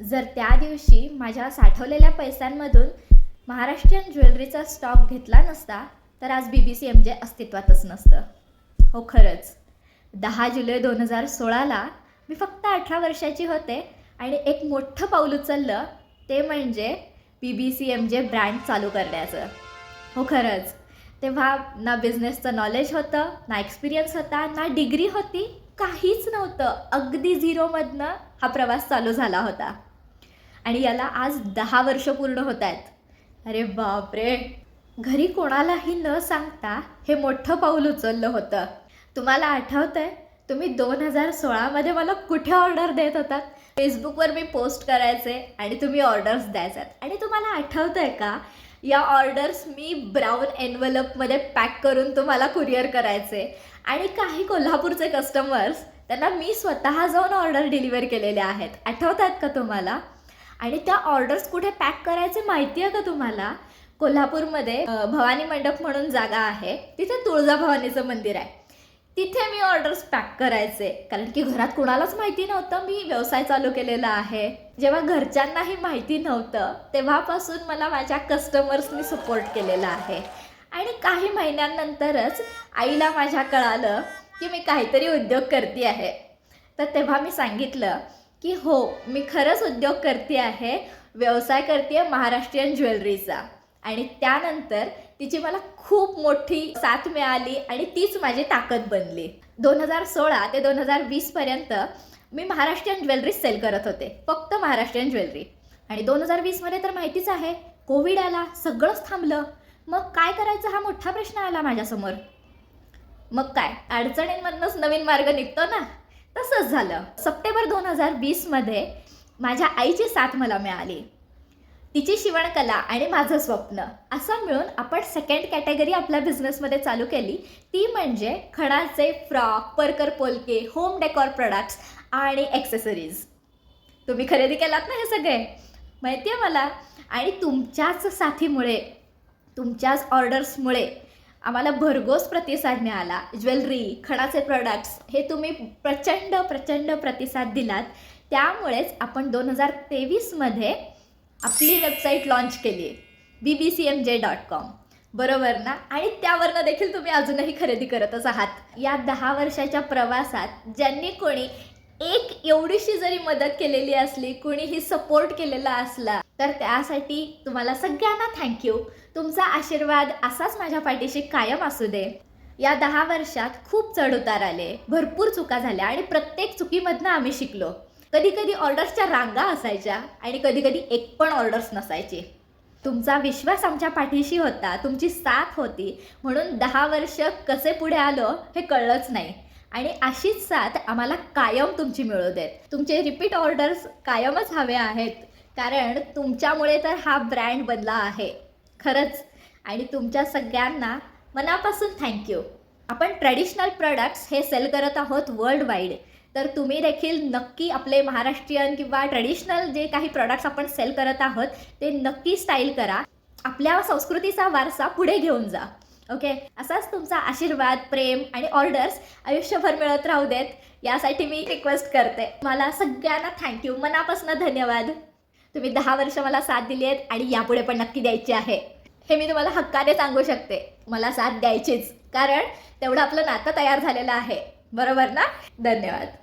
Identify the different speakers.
Speaker 1: जर त्या दिवशी माझ्या साठवलेल्या पैशांमधून महाराष्ट्रीयन ज्वेलरीचा स्टॉक घेतला नसता तर आज BBCMJ अस्तित्वातच नसतं. हो खरंच, 10 जुलै 2016ला मी फक्त 18 वर्षाची होते आणि एक मोठं पाऊल उचललं, ते म्हणजे BBCMJ ब्रँड चालू करण्याचं. हो खरंच, तेव्हा ना बिझनेसचं नॉलेज होतं, ना एक्सपिरियन्स होता, ना डिग्री होती, काहीच नव्हतं. अगदी झिरोमधनं हा प्रवास चालू झाला होता आणि याला आज 10 वर्ष पूर्ण होत आहेत. अरे बापरे, घरी कोणालाही न सांगता हे मोठं पाऊल उचललं होतं. तुम्हाला आठवतंय, तुम्ही 2016मध्ये मला कुठे ऑर्डर देत होतात? फेसबुकवर मी पोस्ट करायचे आणि तुम्ही ऑर्डर्स द्यायच्यात. आणि तुम्हाला आठवतंय का, या ऑर्डर्स मी ब्राऊन एन्व्हलपमध्ये पॅक करून तुम्हाला कुरिअर करायचे. आणि काही कोल्हापूरचे कस्टमर्स, त्यांना मी स्वतः जाऊन ऑर्डर डिलिव्हर केलेल्या आहेत. आठवतात का तुम्हाला? आणि त्या ऑर्डर्स कुठे पॅक करायचे माहिती आहे का तुम्हाला? कोल्हापूरमध्ये भवानी मंडप म्हणून जागा आहे, तिथे तुळजाभवानीचं मंदिर आहे. तिथे मी ऑर्डर्स पॅक करायचे, कारण की घरात कुणालाच माहिती नव्हतं मी व्यवसाय चालू केलेला आहे. जेव्हा घरच्यांनाही माहिती नव्हतं, तेव्हापासून मला माझ्या कस्टमर्सनी सपोर्ट केलेला आहे. आणि काही महिन्यांनंतरच आईला माझ्या कळालं की मी काहीतरी उद्योग करते आहे. तर तेव्हा मी सांगितलं की हो, मी खरंच उद्योग करते आहे, व्यवसाय करते आहे महाराष्ट्रीयन ज्वेलरीचा. आणि त्यानंतर तिची मला खूप मोठी साथ मिळाली आणि तीच माझी ताकद बनली. 2016 ते 2020पर्यंत मी महाराष्ट्रीयन ज्वेलरी सेल करत होते, फक्त महाराष्ट्रीयन ज्वेलरी. आणि 2020मध्ये तर माहितीच आहे, कोविड आला, सगळंच थांबलं. मग काय करायचं हा मोठा प्रश्न आला माझ्यासमोर. मग काय, अडचणींमधनंच नवीन मार्ग निघतो ना. तसंच झालं. सप्टेंबर 2020मध्ये माझ्या आईची साथ मला मिळाली. तिची शिवणकला आणि माझं स्वप्न असं मिळून आपण सेकंड कॅटेगरी आपल्या बिझनेसमध्ये चालू केली. ती म्हणजे खणाचे फ्रॉक, परकर पोलके, होम डेकॉर प्रोडक्ट्स आणि ॲक्सेसरीज. तुम्ही खरेदी केलात ना हे सगळे, माहिती आहे मला. आणि तुमच्याच साथीमुळे, तुमच्याच ऑर्डर्समुळे आम्हाला भरघोस प्रतिसाद मिळाला. ज्वेलरी, खणाचे प्रोडक्ट्स हे तुम्ही प्रचंड प्रतिसाद दिलात. त्यामुळेच आपण 2023मध्ये आपली वेबसाईट लॉन्च केली आहे, bbcmj.com, बरोबर ना. आणि त्यावरनं देखील तुम्ही अजूनही खरेदी करतच आहात. या 10 वर्षाच्या प्रवासात ज्यांनी कोणी एक एवढीशी जरी मदत केलेली असली, कुणीही सपोर्ट केलेला असला, तर त्यासाठी तुम्हाला सगळ्यांना थँक्यू. तुमचा आशीर्वाद असाच माझ्या पाठीशी कायम असू दे. या 10 वर्षात खूप चढउतार आले, भरपूर चुका झाल्या आणि प्रत्येक चुकीमधनं आम्ही शिकलो. कधी कधी ऑर्डर्सच्या रांगा असायच्या आणि कधी कधी एक पण ऑर्डर्स नसायची. तुमचा विश्वास आमच्या पाठीशी होता, तुमची साथ होती, म्हणून 10 वर्ष कसे पुढे आलो हे कळलंच नाही. आणि अशीच साथ आम्हाला कायम तुमची मिळू देत. तुमचे रिपीट ऑर्डर्स कायमच हवे आहेत, कारण तुमच्यामुळे तर हा ब्रँड बनला आहे खरंच. आणि तुमच्या सगळ्यांना मनापासून थँक्यू. आपण ट्रेडिशनल प्रोडक्ट्स हे सेल करत आहोत वर्ल्ड वाईड. तर तुम्ही देखील नक्की आपले महाराष्ट्रीयन किंवा ट्रेडिशनल जे काही प्रोडक्ट्स आपण सेल करत आहोत ते नक्की स्टाईल करा. आपल्या संस्कृतीचा वारसा पुढे घेऊन जा. ओके, असाच तुमचा आशीर्वाद, प्रेम आणि ऑर्डर्स आयुष्यभर मिळत राहू देत, यासाठी मी रिक्वेस्ट करते. मला सगळ्यांना थँक्यू, मनापासून धन्यवाद. तुम्ही 10 वर्ष मला साथ दिली आहेत आणि यापुढे पण नक्की द्यायची आहे. हे मी तुम्हाला हक्काने सांगू शकते. मला साथ द्यायचीच, कारण तेवढं आपलं नातं तयार झालेलं आहे, बरोबर ना. धन्यवाद.